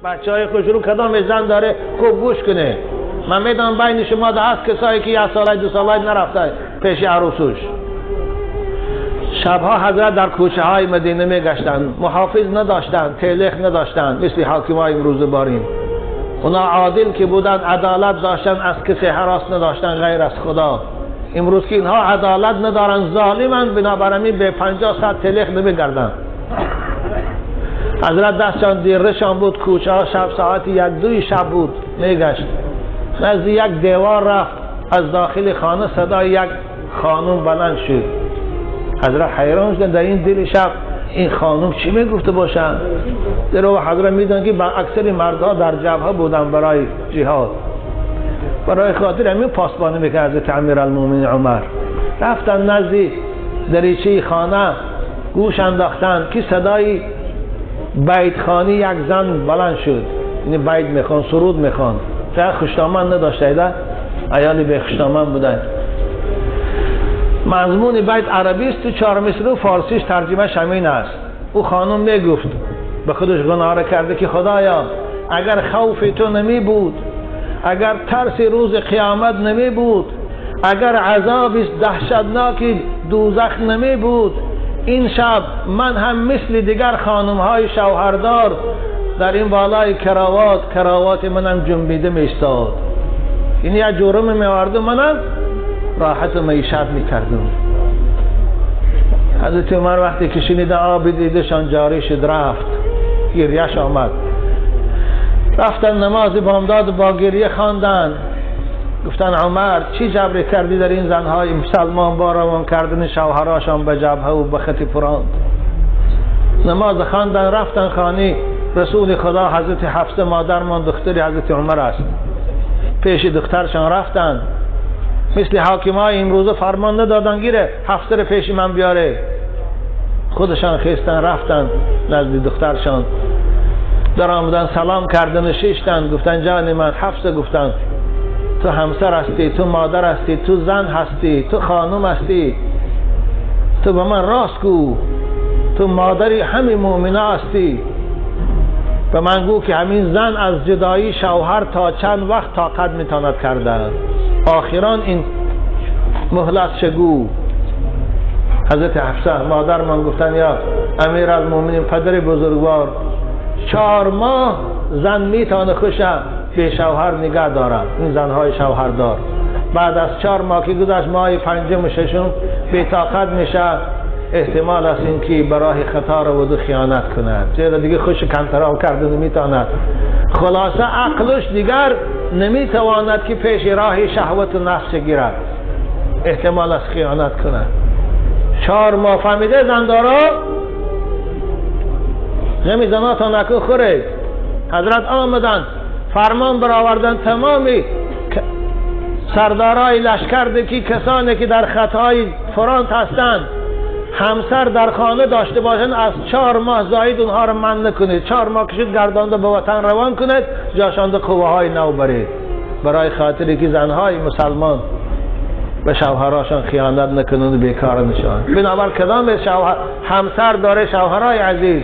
بچهای خوشرو کدام زن داره خوب گوش کنه. من میدونم بین شما ده هست کسایی که 1 ساله 2 ساله نرفته پیش عروسوش. شبها حضرت در کوچه های مدینه میگشتند، محافظ نداشتند، تلخ نداشتند مثل حاکمای امروز باریم. اونا عادل که بودن، عدالت داشتن، از کسی هراس نداشتن غیر از خدا. امروز که اینها عدالت ندارن، ظالمن، بنابراین به 50 ساعت تلخ نمیگردن. حضرت دستشان دیرشان بود، کوچه ها شب ساعت 1-2 شب بود میگشت. نزد یک دیوار رفت، از داخل خانه صدای یک خانم بلند شد. حضرت حیران شدن در این دل شب این خانم چی میگفته باشن؟ در و حضرت میدونن که اکثر مردها در جبهه بودن برای جهاد، برای خاطر همین پاسبانی میکرد حضرت امیرالمومنین عمر. رفتن نزد دریچه خانه، گوش انداختن که صدای بیت خانی یک زن بلند شد. یعنی بیت میخوان، سرود میخوان. فقط خوشنامه نداشته ایده، ایالی به خوشنامه بودن. مضمون بیت عربی است، تو 4 مصرع فارسیش ترجمه همین است. او خانم میگفت، به خودش گناه کرده که خدایا اگر خوف تو نمی بود، اگر ترس روز قیامت نمی بود، اگر عذاب دهشتناک دوزخ نمی بود، این شب من هم مثل دیگر خانم های شوهردار در این بالای کراوات منم جنبیده میستاد. این یه جرم میوردم، منم راحت و معیشت میکردم. حضرت عمر وقتی که شنیده آب دیدشان جاری شد، رفت، گریهش آمد. رفتن نماز بامداد با گریه خواندن. گفتن عمر چی جبر کردی در این زنهای مسلمان با روان کردن شوهراشان به جبهه و به خط پراند؟ نماز خواندن، رفتن خانه. رسول خدا حضرت حفصه مادرمان دختر حضرت عمر است، پیش دخترشان رفتن. مثل حاکمای امروزه فرمان ندادن گیره حفصه رو پیش من بیاره. خودشان خیستن رفتن نزد دخترشان. در آمدن سلام کردن، نشستن. گفتن جان من حفصه، گفتن تو همسر هستی، تو مادر هستی، تو زن هستی، تو خانم هستی، تو به من راست گو، تو مادری همین مؤمنه هستی. به من گو که همین زن از جدایی شوهر تا چند وقت طاقت میتواند کردن. آخران این مهلت شگو. حضرت حفصه مادر من گفتن یا امیرالمومنین پدر بزرگوار، 4 ماه زن میتونه خوشه به شوهر نگه دارن، این زنهای شوهردار. بعد از 4 ماه که گذشت، ماه 5م و 6م بی طاقت میشه، احتمال است این که برای خطا رو خیانت کنه، چرا دیگه خوش کنترل کرده نمیتواند. خلاصه عقلش دیگر نمیتواند که پیش راه شهوت و نفس گیرد، احتمال است خیانت کنه. 4 ماه فهمیده زندارا غمی زنات نکو خوره. حضرت آمدن فرمان برآوردن تمامی سردارای لشکر که کسانی که در خطای فرانت هستند همسر در خانه داشته باشند، از 4 ماه زاید اونها رو من نکنید. 4 ماه کشید گردانده به وطن روان کنید، جاشانده قوه های نو برید، برای خاطری که زنهای مسلمان به شوهراشان خیانت نکنند، بیکار نشان. بنابر کدام همسر داره شوهرای عزیز،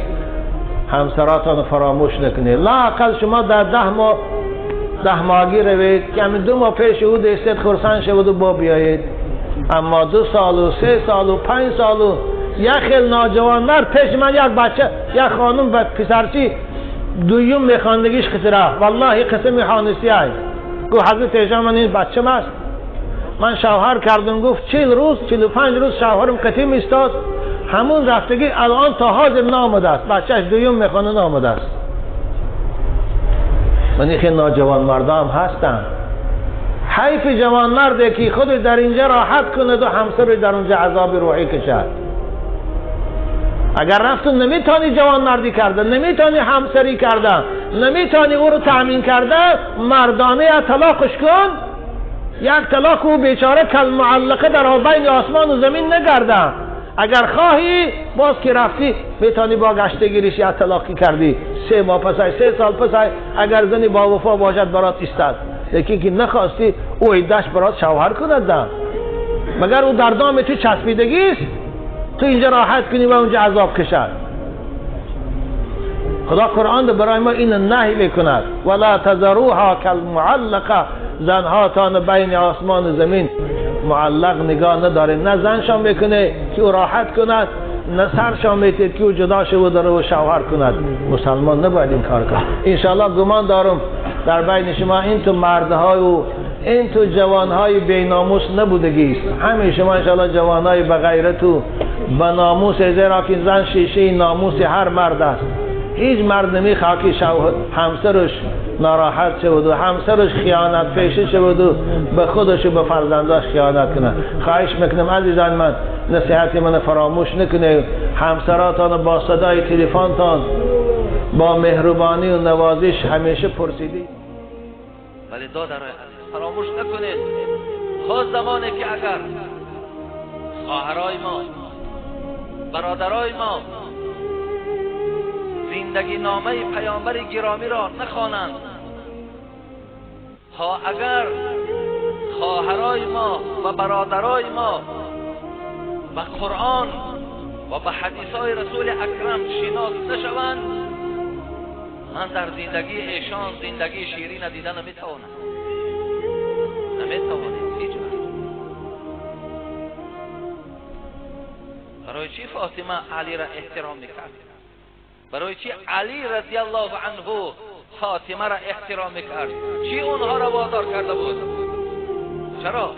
همسراتان فراموش نکنید. لااقل شما در 10 ماهگی روید که همین 2 ماه پیش او دستت خرسان شود و با بیایید. اما 2 سال و 3 سال و 5 سال و یک خیل ناجوان مرد پیش من، یک بچه، یک خانم به پسرچی دویم میخواندگیش خسره، والله قسم حانسی های. گفت حضرت ایشان من این بچه است، من شوهر کردم. گفت 40 روز 45 روز شوهرم قطیم استاد، همون رفتگی الان تا حاضر نامده است، بچهش دویم میخوانه نامده است. من این خیلی ناجوان مرد هم هستن. حیف جوان مرده که خود در اینجا راحت کنه و همسر در اونجا عذاب روحی کشد. اگر رفتون نمیتونی جوان مردی کرده، نمیتونی همسری کرده، نمیتونی او رو تأمین کرده، مردانه طلاقش کن. یک طلاق او بیچاره کل معلقه در بین آسمان و زمین نگرده. اگر خواهی باز که رفتی میتونی با گشتگیریش یک طلاقی کردی، 3 ماه پسای 3 سال پسای اگر زنی با وفا باشد برات استاد. لیکن که نخواستی او ایدهش برات شوهر کند ده. مگر او در دام تو چسبیدگیست تو اینجا راحت کنی و اونجا عذاب کشد. خدا قرآن برای ما این نهی میکند ولا تذروها کالمعلقه، زنها تان بین آسمان و زمین معلق نگاه نداره، نه زنشان میکنه که او راحت کند، نه سرشان میتید که او جدا شود و شوهر کند. مسلمان نباید این کار کنه. انشاءالله گمان دارم در بین شما این تو مردهای و این تو جوانهای بیناموس نبودگی است. همه شما انشاءالله جوانهای بغیرت و بناموس، زیرا که زن شیشه ناموس هر مرد است. هیچ مرد نمیخواد که همسرش ناراحت شود و همسرش خیانت پیشه شود و به خودش و به فرزنداش خیانت کنه. خواهش میکنم عزیزان من نصیحت من فراموش نکنه، همسراتان با صدای تلفنتان با مهربانی و نوازش همیشه پرسیدید. ولی دادرای عزیز فراموش نکنید تا زمانی که اگر خواهرای ما، برادرای ما زندگی نامه پیامبر گرامی را نخوانند، تا اگر خواهرای ما و برادرای ما به قرآن و به حدیثهای رسول اکرم شناس نشوند، من در زندگی ایشان زندگی شیرین دیدن نمیتوانم. هیچ وقت. برای چی فاطمه علی را احترام میکرد؟ برای چی علی رضی الله عنه فاطمه را احترام میکرد؟ چی اونها را وادار کرده بود؟ چرا؟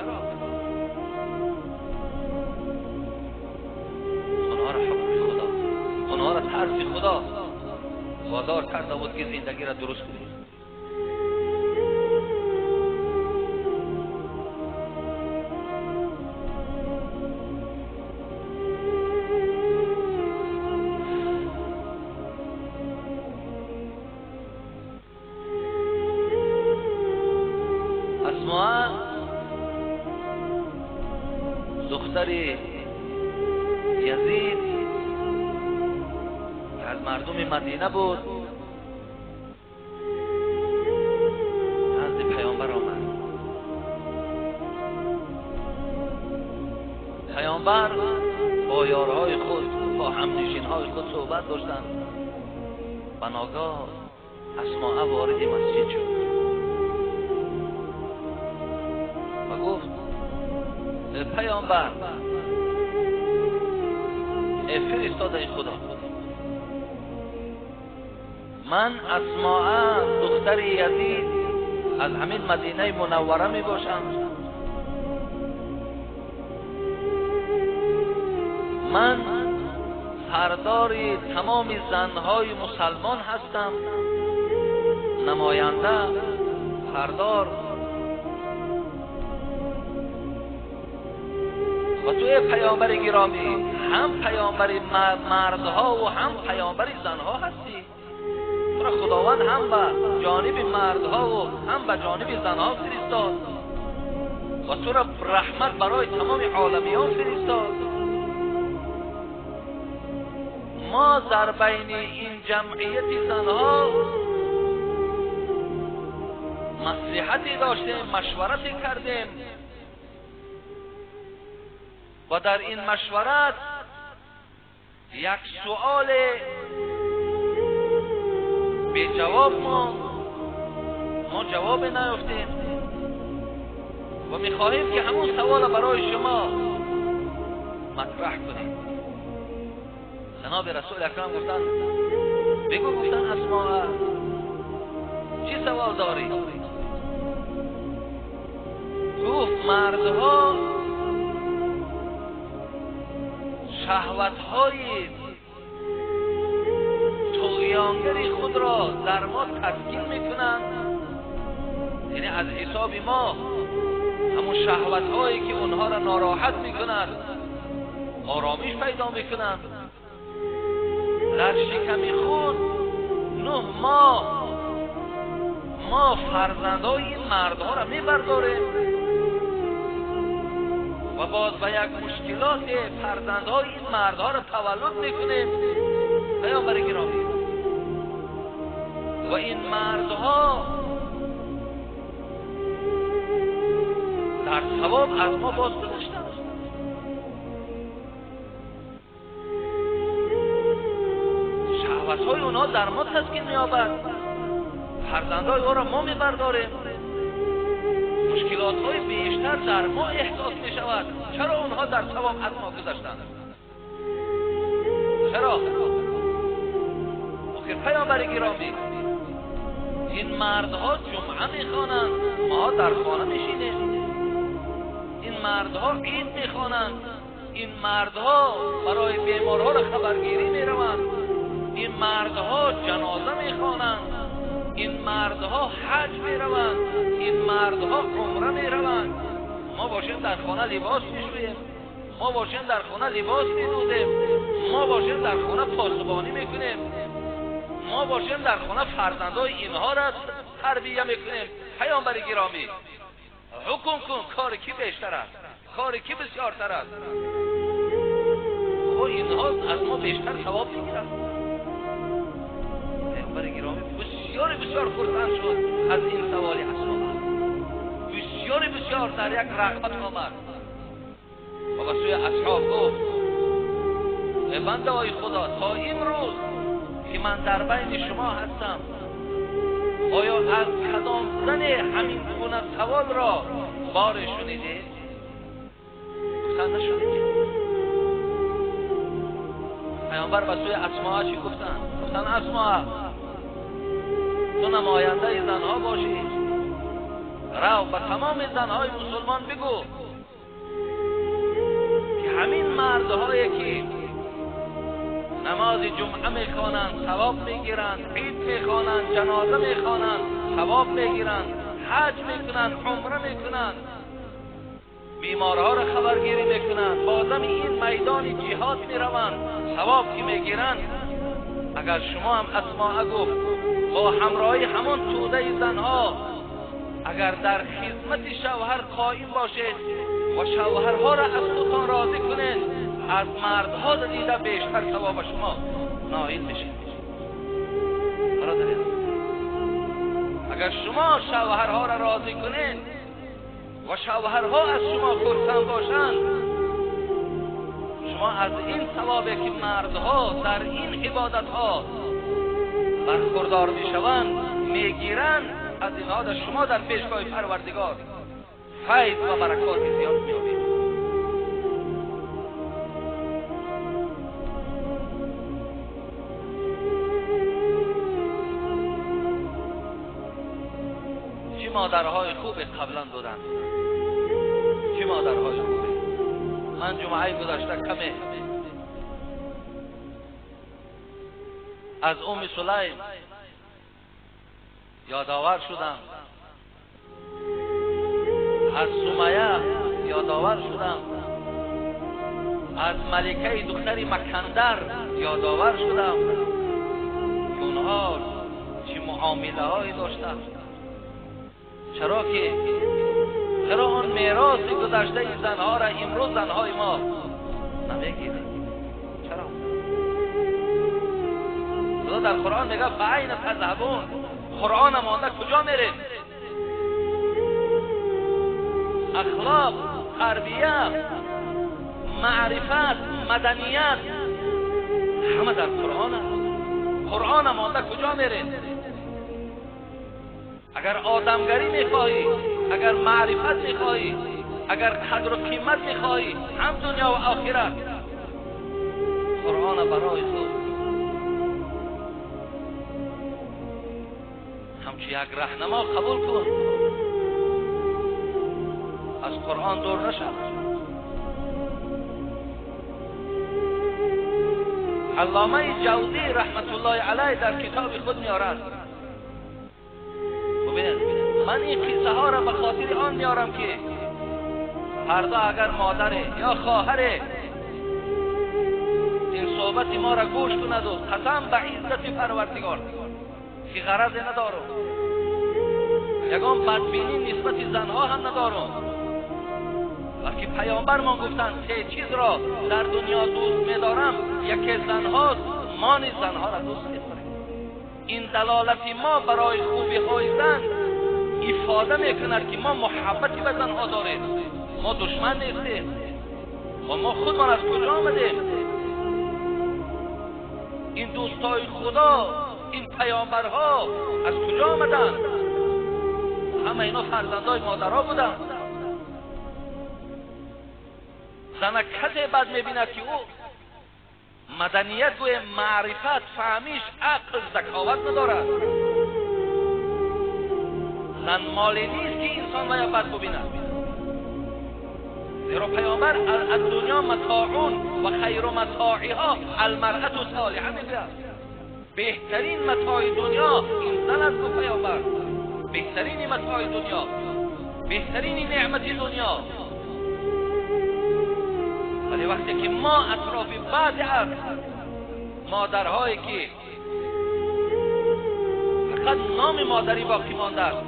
اونها را حکم خدا، اونها را ترس خدا وادار کرده بود که زندگی را درست کنید. اسماء دختر یزید که از مردم مدینه بود نزد پیامبر آمد. پیامبر با یارهای خود، با همنشینهای خود صحبت داشتند و ناگاه اسماء وارد مسجد شد و گفت پیامبر، ای فرستاده خدا، من اسماء دختر یزید از همین مدینه منوره می باشم. من سردار تمام زنهای مسلمان هستم، نماینده، سردار. و توی پیامبر گرامی هم پیامبر مردها و هم پیامبر زنها هستی. تو را خداوند هم به جانب مردها و هم به جانب زنها فرستاد و تو را رحمت برای تمام عالمیان فرستاد. ما در بین این جمعیت زنها مصلحتی داشتیم، مشورتی کردیم و در این مشورت یک سؤال بی جواب ما جواب نیافتیم و میخواهیم که همون سوال برای شما مطرح کنیم. جناب رسول اکرم گفتن بگو، گفتن اسماء چی سوال داری؟ گفت مردها شهوت‌های طغیانگری خود را در ما تسکین میکنند، یعنی از حساب ما همون شهوت‌هایی که اونها را ناراحت میکنند آرامش پیدا میکنند. در شکم خود 9 ما فرزندهای این مردها را میبرداریم و باز به یک مشکلات فرزندهای این مردها را تولد میکنیم. پیامبر گرامی، و این مردها در ثواب از ما باز گذشتند. دردهای اونها در ما تسکین می‌یابد. فرزندای او را ما می‌برداریم، مشکلات‌های بیشتر در ما احساس می‌شود. چرا اونها در ثواب از ما گذشتند؟ چرا؟ آخر پیامبر گرامی، این مردها جمعه میخوانند، ما در خانه میشینیم. این مردها عید میخوانند، این مردها برای بیمارها را خبرگیری میروند، این مردها جنازه میخوانند، این مردها حج میروند، این مردها عمره میروند. ما باشیم در خانه لباس میشوییم، ما باشیم در خانه لباس میدوزیم، ما باشیم در خانه پاسبانی میکنیم، ما باشیم در خانه فرزندای اینها را تربیه میکنیم. پیامبر گرامی، حکم کن کار کی بیشتر است، کار کی بسیارتر است؟ و اینها از ما بیشتر ثواب میگیرند. پیامبر گرامی بسیار خرسند شد از این سوال اسما، بسیار در یک رغبت آمد و به سوی اصحاب گفت: ای بنده های خدا، تا این روز که من در بین شما هستم، آیا از کدام زن همین گونه سوال را بار شنیدید؟ گفتن نشنیدید. پیامبر به سوی اسماء چی گفتن؟ گفتن اسماء، تو نماینده زنها باشی، رو به تمام زنهای مسلمان بگو که همین مردهایی که نماز جمعه میخوانند ثواب میگیرند، عید میخوانند، جنازه میخوانند ثواب میگیرند، حج میکنند، عمره میکنند، بیمارها را خبرگیری میکنند، بازم این میدان جهاد میروند، ثواب که میگیرند. اگر شما هم اسماء گفت با همراهی همون توده زنها اگر در خدمت شوهر قائم باشید و شوهرها را از خودتان راضی کنید، از مردها دیده بیشتر ثواب شما نائل میشید. برادران، اگر شما شوهرها را راضی کنید و شوهرها از شما خرسند باشند، شما از این ثوابی که مردها در این عبادتها برخوردار میشوند میگیرند، از اینها در شما در پیشگاه پروردگار فیض و برکات زیاد می‌یابید. چه مادرهای خوب قبلا بودند، چه مادرهای خوبی. من جمعه گذشته کمی از ام سلیم یادآور شدم، از سمیه یادآور شدم، از ملکه دختری مکندر یادآور شدم که اونها چه معامله هایی داشتند. چرا آن میراث گذشته زنها را امروز زنهای ما نمیگیرند؟ چرا؟ خدا در قرآن میگه فأین تذهبون، قرآن مانده کجا میرید؟ اخلاق، تربیه، معرفت، مدنیت همه در قرآن است. قرآن مانده کجا میرید؟ اگر آدمگری میخواهی، اگر معرفت میخواهی، اگر قدر و قیمت میخواهی، هم دنیا و آخرت، قرآن برای خود همچی یک رهنما قبول کن، از قرآن دور نشو. علامه جوزی رحمت الله علیه در کتاب خود میارد، من این قصه ها را به خاطر آن میارم که فردا اگر مادر یا خواهر این صحبت ما را گوش کند و قسم به عزت پروردگار که غرض ندارم، یگان بدبینی نسبت زنها هم ندارم، بلکه پیامبر ما گفتند 3 چیز را در دنیا دوست می‌دارم، یکی زنهاست، ما نیز زنها را دوست می‌داریم. این دلالت ما برای خوبی های زن افاده میکند که ما محبتی به زنها داریم، ما دشمن نیستیم و ما خودمان از کجا آمدیم؟ این دوستای خدا، این پیامبرها از کجا آمدن؟ همه اینا فرزندای مادرها بودن. زنک کسی بد میبیند که او مدنیت و معرفت، فهمیش، عقل، ذکاوت ندارد. زن مالی نیست که انسان ویا بد ببیند. زیرا پیامبر از دنیا متاعون و خیر متاعها المرأة صالحه میگوید. بهترین متاع دنیا این زن است که پیامبر. بهترین متاع دنیا، بهترین نعمت دنیا. ولی وقتی که ما اطراف بعضی از مادرهایی که فقط نام مادری باقی مانده است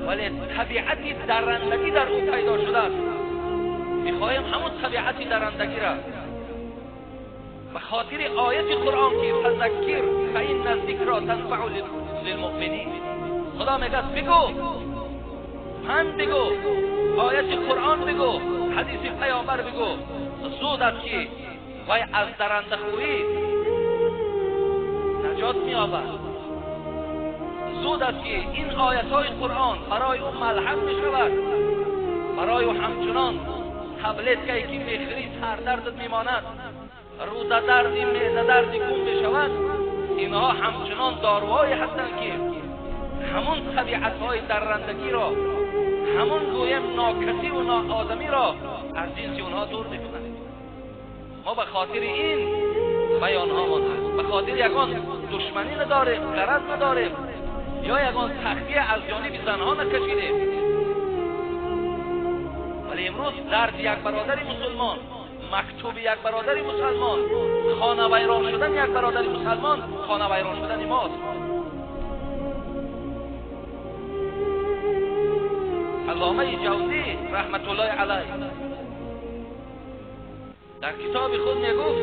ولی طبیعتی درندگی در او پیدا شده است، میخواهیم همون طبیعتی درندگی را به خاطر آیت قرآن که فذکر فإن الذکر تنفع للمؤمنین، خدا میگه بگو، پند بگو، آیت قرآن بگو، حدیث پیامبر بگو، زود است که وای از درندخویی نجات می‌یابد. زود است که این آیت‌های قرآن برای او ملهم می‌شود، برای او همچنان تبلت که می‌خوری سر دردت می‌ماند، روده دردی، معده دردی کم بشود. اینها همچنان داروهایی هستند که همون طبیعت‌های درندگی را، همون گویم ناکسی و ناآدمی را از جنس اونها دور می‌کنند. ما به خاطر این بیان‌ها هست، به خاطر یگان دشمنی نداریم، غرض نداریم، یا یگان تخلیه از جانب زنها نکشیدیم. ولی امروز درد یک برادر مسلمان، مکتوب یک برادر مسلمان، خانه ویران شدن یک برادر مسلمان، خانه ویران شدن ماست. علامه جوزی رحمت الله علیه در کتاب خود میگفت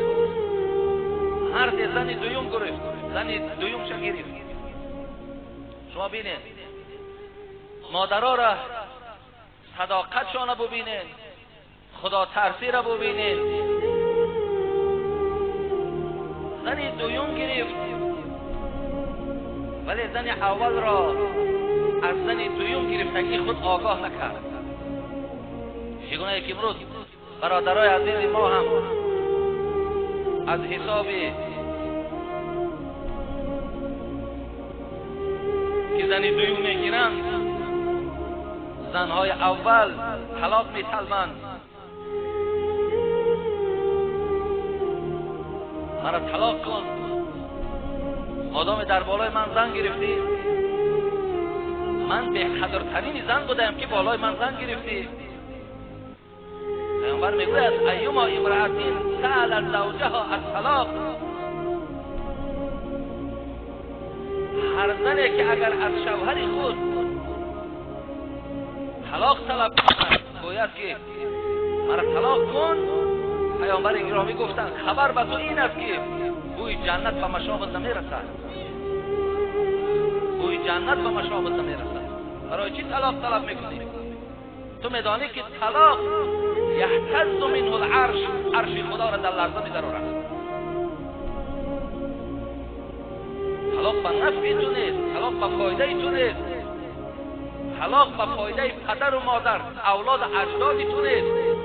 مرد زن دویم گرفت، زن دویم شو گرفت. شما بینید مادرها را صداقتشان را ببینید، خدا ترسی را ببینید. زن دویم گرفت ولی زن اول را از زن دویم گرفتگی خود آگاه نکرد. چگونه که امروز برادرای عزیز ما هم از حساب که زن دویم میگیرند زنهای اول طلاق میطلبند. مرا طلاق کن، مادام در بالای من زن گرفتی، من بهقدرترین زن بودم که بالای من زن گرفتی. پیامبر میگوید ایما امرأة سألت زوجها الطلاق، هر زنی که اگر از شوهر خود طلاق طلب کند، گوید که مرا طلاق کن، پیامبر گرامی گفتند خبر به تو این است که بوی جنت به مشامت نمیرسد، بوی جنت به مشامت نمیرسد. برای چی طلاق طلب میکنی؟ تو میدانی که طلاق یهتز منه العرش، عرش خدا را در لرزه می‌درارد. طلاق به نفع تو نیست، طلاق به فایده تو نیست، طلاق به فایده پدر و مادر، اولاد اجداد تو نیست.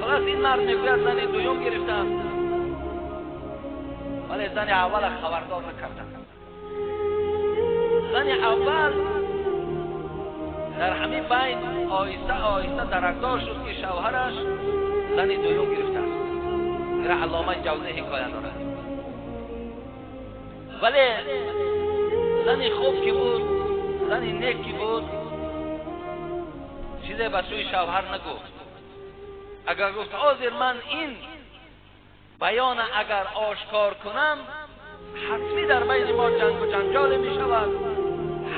خلاص این مرد میگوید زن دویم گرفتم ولی زن اول خبردار نکردم. زن اول در همین بین آهسته آهسته درکدار شد که شوهرش زن دویم گرفته است. این علامه جوزی حکایت دارد. ولی زن خوب که بود، زن نیک که بود، چیزی به سوی شوهر نگفت. اگر گفت آذر من این بیان اگر آشکار کنم حتمی در بین ما جنگ و جنجال می شود،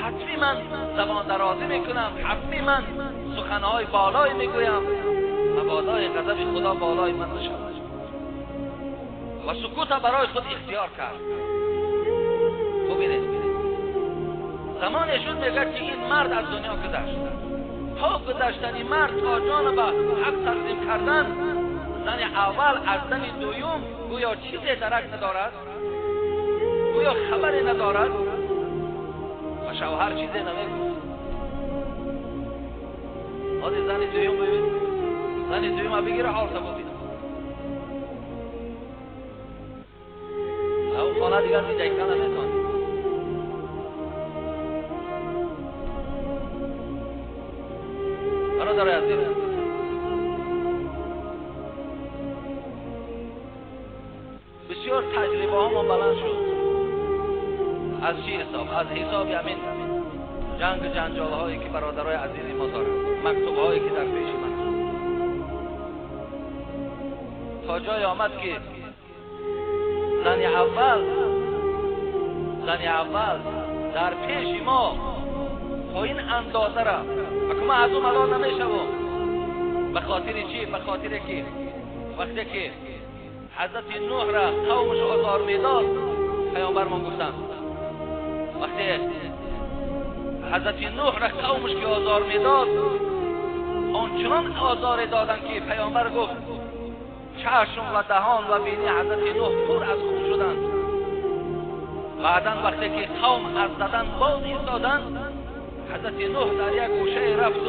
حتمی من زبان درازی می کنم، حتمی من سخنهای بالای می گویم، مبادای غضب خدا بالای من نشود و سکوت برای خود اختیار کرد. ببینید زمانی شد میگه که این مرد از دنیا گذشت، تا گذشتن مرد تا جان به حق تسلیم کردن، زن اول از زن دویم گویا چیزی درک ندارد، گویا خبری ندارد و شوهر چیزی نمیگوید. آدی زن دویم ببین، زن دویم بگیره حال تا ببین او خانه دیگر میدهی کنه میتون. برادر عزیز، بسیار تجربه ها ما بلند شد. از چی حساب؟ از حساب همین جنگ و جنجال هایی که برادرای عزیزی ما دارن، مکتوب هایی که در پیش من تا جای آمد که زن اول در پیش ما تا این اندازه را اما از اون ملال نمیشوم. به خاطر چی؟ به خاطر که وقتی که حضرت نوح را قومش آزار میداد، پیامبرمان گفتند وقتی حضرت نوح را قومش که آزار میداد، آنچنان آزار دادن که پیامبر گفت چشم و دهان و بینی حضرت نوح پر از خون شدند. بعداً وقتی که قوم از زدن باز ایستادند، حضرت نوح در یک گوشه رفت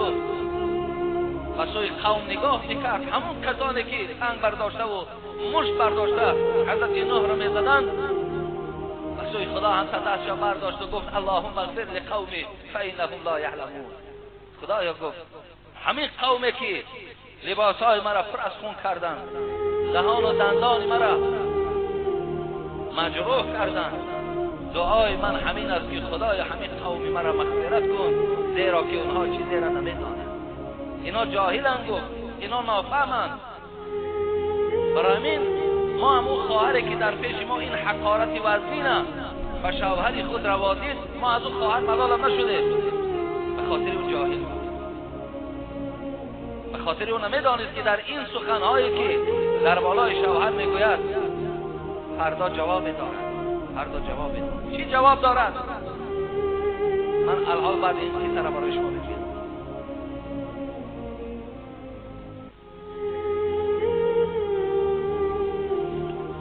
و سوی قوم نگاه میکرد. همون کسانی که سنگ برداشته و مشت برداشته حضرت نوح را میزدند، و سوی خدا هم دستش برداشت و گفت اللهم اغفر لقومی فانهم لا یعلمون. خدایا گفت همین قومی که لباسهای مرا پر از خون کردند، دهان و دندان مرا مجروح کردند، دعای من همین است که خدای همین قومی مرا مغفرت کن، زیرا که اونها چیزی را نمیدانند. اینا جاهلند، گفت اینا نافهمند. برای همین ما همون خواهری که در پیش ما این حقارت وزنینه و شوهر خود روا دید، ما از اون خواهر ملال نشده به خاطر اون جاهل، به خاطر اون نمیدانست که در این سخنهایی که در بالای شوهر میگوید فردا جواب دارد. فردا جواب دارد. چی جواب دارد؟ من الحال بعد این قصه را برای شما بگم.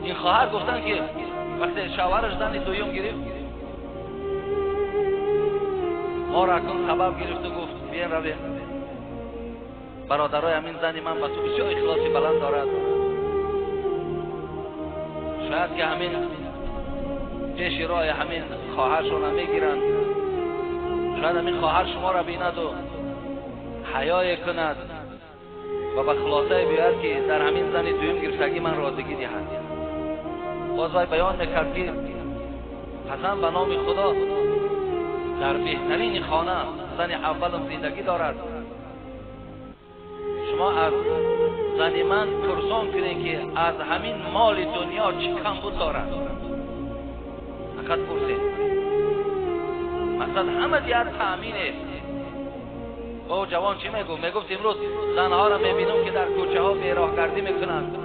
این خواهر گفتن که وقتی شوهرش زن دویم گرفت، ما را کن خبر گرفت و گفت بیاین رویم، برادرای همین زنی من با تو بسیار اخلاصی بلند دارد، شاید که همین پیش راه همین خواهرشون نمیگیرند، شاید همین خواهر شما را بیند و حیای کند و به خلاصه بیاید که در همین زن دویم گرفتگی من رازگی دهد. باز وای بیان میکرد که قسم به نام خدا در بهترین خانه زن اولم زندگی دارد. شما از زن من پرسان کنید که از همین مال دنیا چی کم بود دارد، فقط پرسید. مثلا همه دیگر تأمینه. با جوان چی میگفت امروز زنها را میبینم که در کوچه ها بیراهگردی میکنند.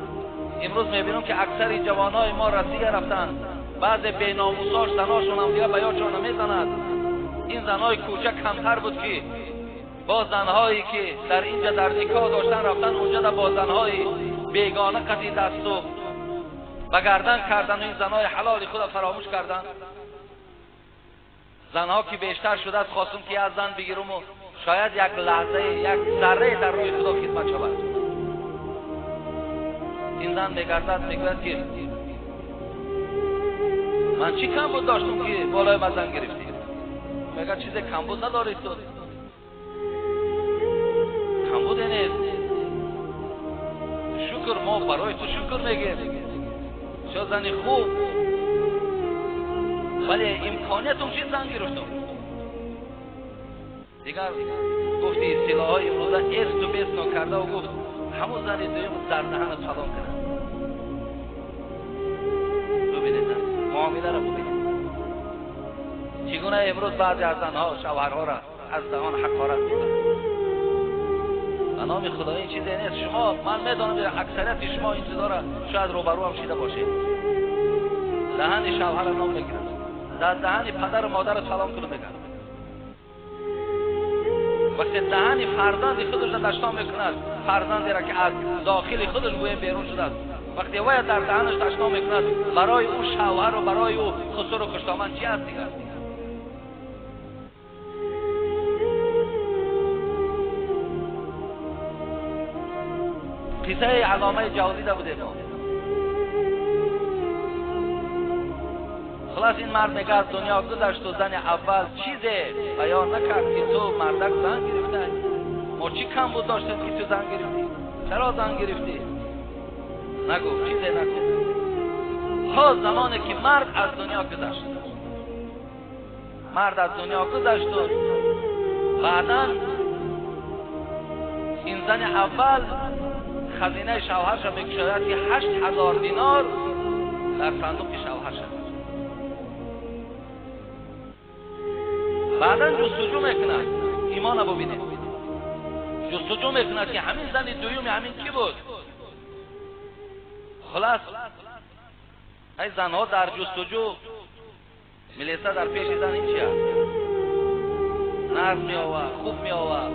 امروز میبینم که اکثر جوانای ما رسیه رفتن، بعض بیناموساش زناشون هم دیگه به یادشون نمیزند. این زنهای کوچک کمتر بود که با زنهایی که در اینجا در نکاح داشتن رفتن اونجا در با زنهای بیگانه قضی دست و به گردن کردن و این زنهای حلال خود فراموش کردن. زنها که بیشتر شده است خواستم که از زن بگیرم و شاید یک لحظه یک ذره در روی خدا خدمت شود. این زن میگردد میگوید که من چی کم بود داشتم که بالای من زن گرفتی؟ میگه چیز کم بود نداری تو، کم بود نیست. شکر ما برای تو شکر میگیم، چه زن خوب، ولی امکانیتم چی زن گرفتم. دیگر گفتی اصطلاحای امروزه ارث و بیس نکرده و گفت همون زن دویم در دهن سلام کنه. ببینید معامله را ببینید چگونه امروز بعضی از زنها شوهرها را از دهان حقارت میکنند. به نام خدا این چیزی نیست. شما من میدانم اکثریت شما این چیزا را شاید روبرو هم شیده باشید. دهن شوهر را نام میگیرند، در دهن پدر و مادر سلام کنه میگن. وقتی دهن فرزند خودش را تشنا میکند، فرزندی را که از داخل خودش گویا بیرون شده است، وقتی وای در دهنش تشنا میکند، برای او شوهر و برای او خسر و کشتامن چی است دیگر؟ قصه علامه جوزی ده بوده ما. خلاص این مرد میگه از دنیا گذشت و زن اول چیزی بیان نکرد که تو مردک زن گرفته، ما چی کم بود داشتیم که تو زن گرفتی؟ چرا زن گرفتی؟ نگو، چیزی نگو. ها زمانی که مرد از دنیا گذشت، مرد از دنیا گذشت و بعدا این زن اول خزینه شوهرش را میکشاید که 8,000 دینار در صندوق شوهرش است. بعدا جستجو میکند، ایمان رو ببینید، جستجو میکند که همین زن دویوم همین کی بود. خلاص ای زنها در جستجو میلیسه در پیش زن این چی هست؟ نرم میآورد، خوب میآورد،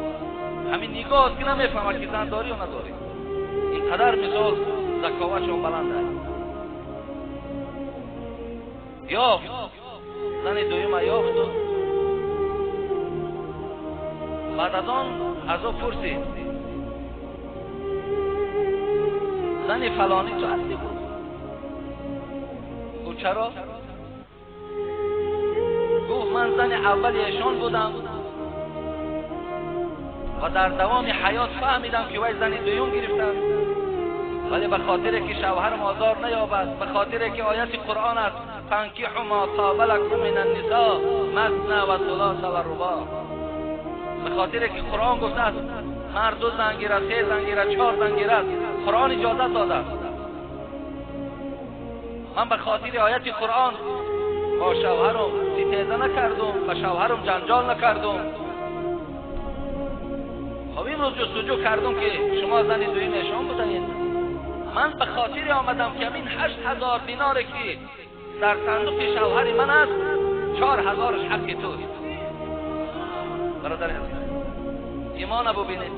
همین نگاه است که نمیفهمد که زن داری یا نداری. اینقدر مثال ذکاوتشون بلند است. یافت زن دویم یافت و بعد از آن از او پرسید زن فلانی تو هستی بود؟ او چرا؟ گفت من زن اول ایشان بودم و در دوام حیات فهمیدم که وی زن دویم گرفته، ولی به خاطر که شوهرم آزار نیابد، به خاطر که آیت قرآن است فانکحوا ما طاب لکم من النساء مثنی و ثلاث و رباع، به خاطر که قرآن گفته است مرد 2 زن گیرد، 3 زن گیرد، 4 زن گیرد، قرآن اجازت داده است. من به خاطر آیت قرآن با شوهرم ستیزه نکردم، با شوهرم جنجال نکردم. خب این روز جستجو کردم که شما زن دویم ایشان بودید. من به خاطر آمدم که این 8,000 دیناره که در صندوق شوهر من است 4,000 حق توست. برادر عزیز ایمان ابو بینید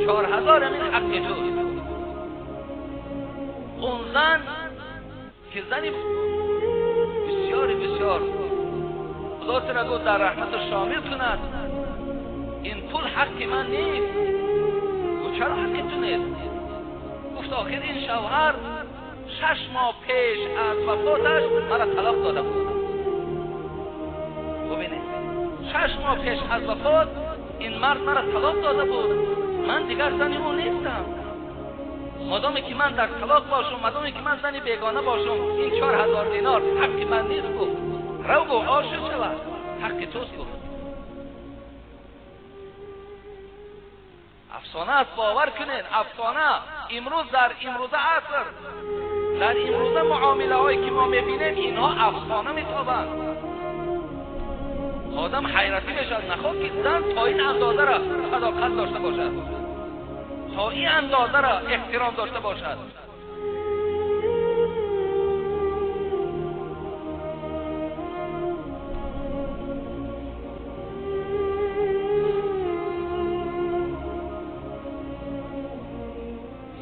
4,000 این حق توست. اون زن که زنی بسیار خدا ترا گفت در رحمت شامل کند، این پول حق من نیست. و چرا حق تو نیست؟ گفت آخر این شوهر 6 ماه پیش از وفاتش مرا طلاق داده بود. ببینید 6 ماه پیش از وفات این مرد مرا طلاق داده بود. من دیگر زن او نیستم. مادامی که من در طلاق باشم، مادامی که من زنی بیگانه باشم، این 4,000 دینار حق من نیست. گفت رو گو عاشق شود، حق توست. گفت افسانه است، باور کنین افسانه. امروز در امروزه عصر، در امروزه معامله هایی که ما میبینیم اینها افسانه میتابند. آدم حیرتی میشد نخواد که زن تا این اندازه را صداقت داشته باشد، تا این اندازه را احترام داشته باشد.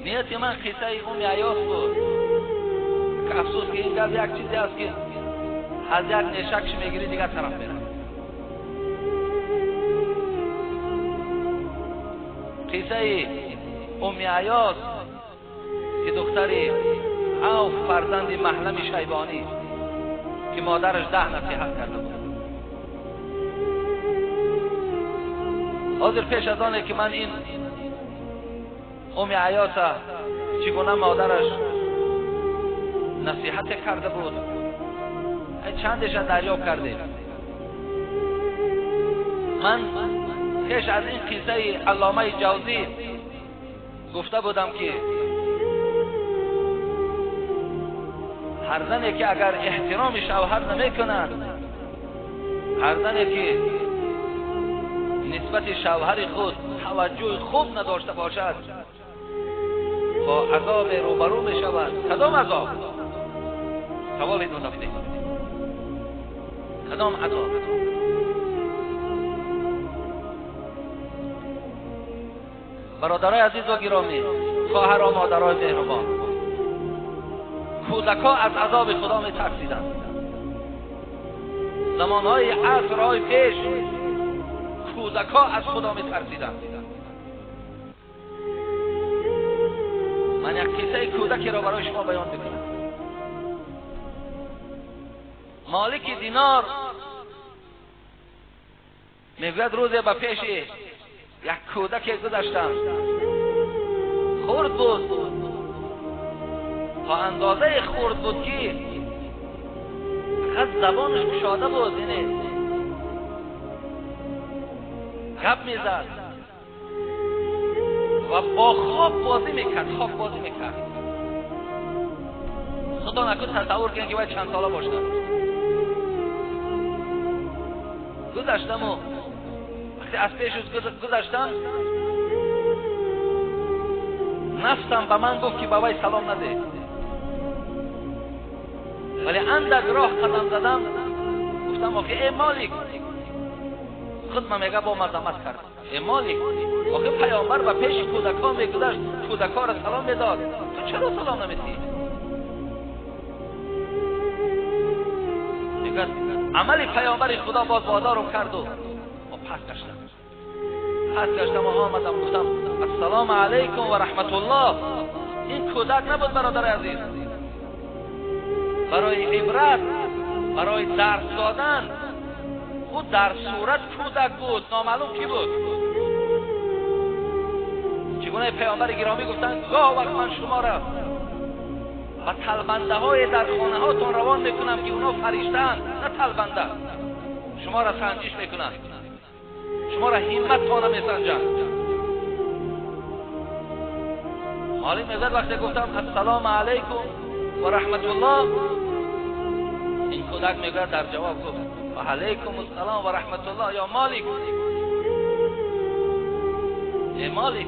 نیت من قصه اون عیاس بود که افسوس که این گز یک چیزی است که از یک نشکش میگیری دیگر طرف میره. قصه عیاس که دختری عوف فرزند محلم شیبانی که مادرش 10 نصیحت کرده بود. حاضر پیش از آنه که من این عیاس چگونه مادرش نصیحت کرده بود چندش دریافت کرده. من پیش از این قصه علامه جوزی گفته بودم که هر زنی که اگر احترام شوهر نمی کند، هر زنی که نسبت شوهر خود توجه خوب نداشته باشد با عذاب روبرو می شود. کدام عذاب؟ سوال این نفته کدام عذاب؟ برادرای عزیز و گرامی، خواهر و مادرای مهربان، کودک‌ها از عذاب خدا می‌ترسیدند. زمانهای عصرهای پیش کودک‌ها از خدا می‌ترسیدند. من یک قصه کودکی را برای شما بیان می‌کنم. مالک دینار میگوید روزی به پیش یک کودک گذشتم، خرد بود، تا اندازه خرد بود که فقط زبانش گشاده بود، یعنی گپ میزد و با خواب بازی میکرد. خدا نکنه تصور کنید که باید چند ساله باشد. گذشتم و وقتی از پیش گذشتم، نفسم به من گفت که بابای سلام نده، ولی اندک راه قدم زدم، گفتم آخه ای مالک، خود من میگه با مذمت کرد، ای مالک آخه پیامبر به پیش کودک‌ها میگذشت، کودک‌ها را سلام میداد، تو چرا سلام نمیدی؟ میگه عمل پیامبر خدا باز بازارم کرد و پس گشتم و آمدم گفتم السلام علیکم و رحمت الله. این کودک نبود برادر عزیز، برای عبرت، برای درس دادن، خود در صورت کودک بود، نامعلوم کی بود. چگونه پیامبر گرامی گفتند گاه وقت من شما را و تلبنده های در خانه هاتون روان میکنم که اونا فریشتن، نه تلبنده، شما را سنجش میکنند، شما را همت خانه میسنجند. مالک میگوید وقتی گفتم السلام علیکم و رحمت الله، این کودک میگوید در جواب گفت و علیکم السلام و رحمت الله یا مالک، ای مالک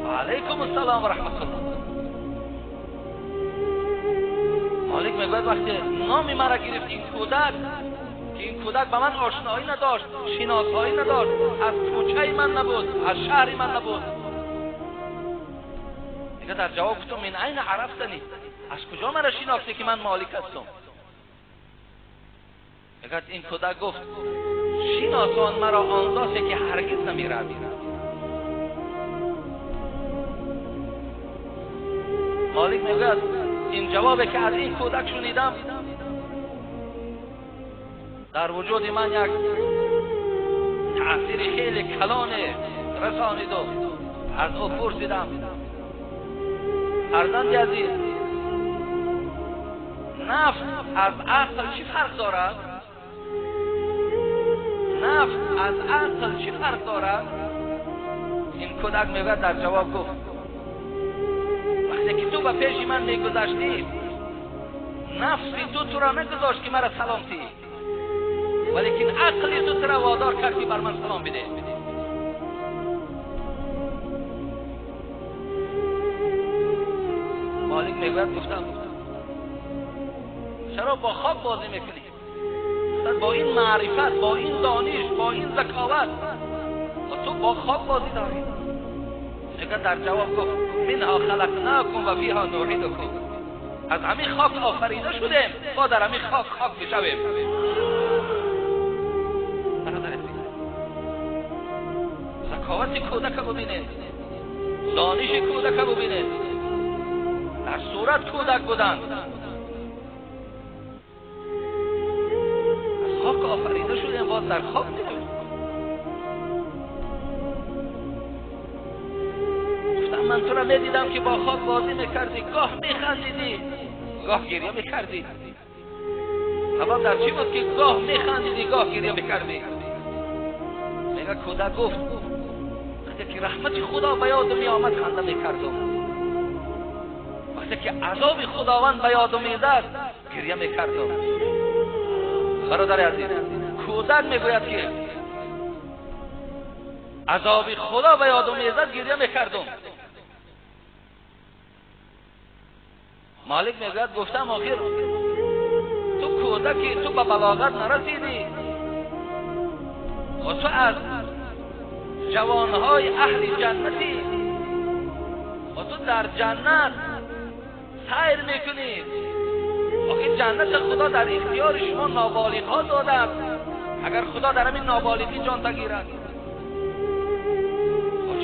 و علیکم السلام و رحمت الله. مالک میگوید وقتی نامی مرا گرفت این کودک، که این کودک به من آشنایی نداشت، شناسایی نداشت، از کوچه من نبود، از شهر من نبود، دیگه در جواب گفتم من عین عرفتنی، از کجا مرا شناختی که من مالک هستم؟ میگه این کودک گفت شناسان مرا آنجاست که هرگز نمیروی. مالک میگه این جوابی که از این کودک شنیدم در وجود من یک تأثیر خیلی کلان رسانید و از او پرسیدم فرزند عزیز، نفس از عقل چی فرق دارد؟ نفس از عقل چی فرق دارد؟ این کودک میگه در جواب گفت وقتی که تو به پیش من میگذشتی، نفسی تو را نگذاشت که مرا سلامتی، ولیکن عقلی تو را وادار کرد که بر من سلام بده. مالک میگوید گفتم چرا با خواب بازی میکنی؟ با این معرفت، با این دانش، با این ذکاوت و تو با خواب بازی داری؟ میگه در جواب گفت منها خلقناکم و فیها نعیدکم، از همین خاک آفریده شدیم، با در همین خاک بشویم. ذکاوت کودک ببینید، دانش کودک ببینید، در صورت کودک بودن، از خاک آفریده شدیم، باز در خاک میرویم. گفتم من تو را میدیدم که با خاک بازی میکردی، گاه میخندیدی، گاه گریه میکردی. اما در چی بود که گاه میخندیدی، گاه گریه میکردی؟ میگه کودک گفت وقتی که رحمت خدا به یاد می آمد خنده میکردم، وقتی که عذاب خداوند به یاد میآمد گریه میکردم. برادر عزیز، کودک میگوید که عذاب خدا به یاد میآمد گریه میکردم. مالک میگوید گفتم آخر تو کودکی، تو به بلاغت نرسیدی و تو از جوانهای اهل جنتی تو در جنت سیر میکنید. آخه جنت خدا در اختیار شما نابالغ‌ها داده است. اگر خدا در همین نابالغی جان تگیرد،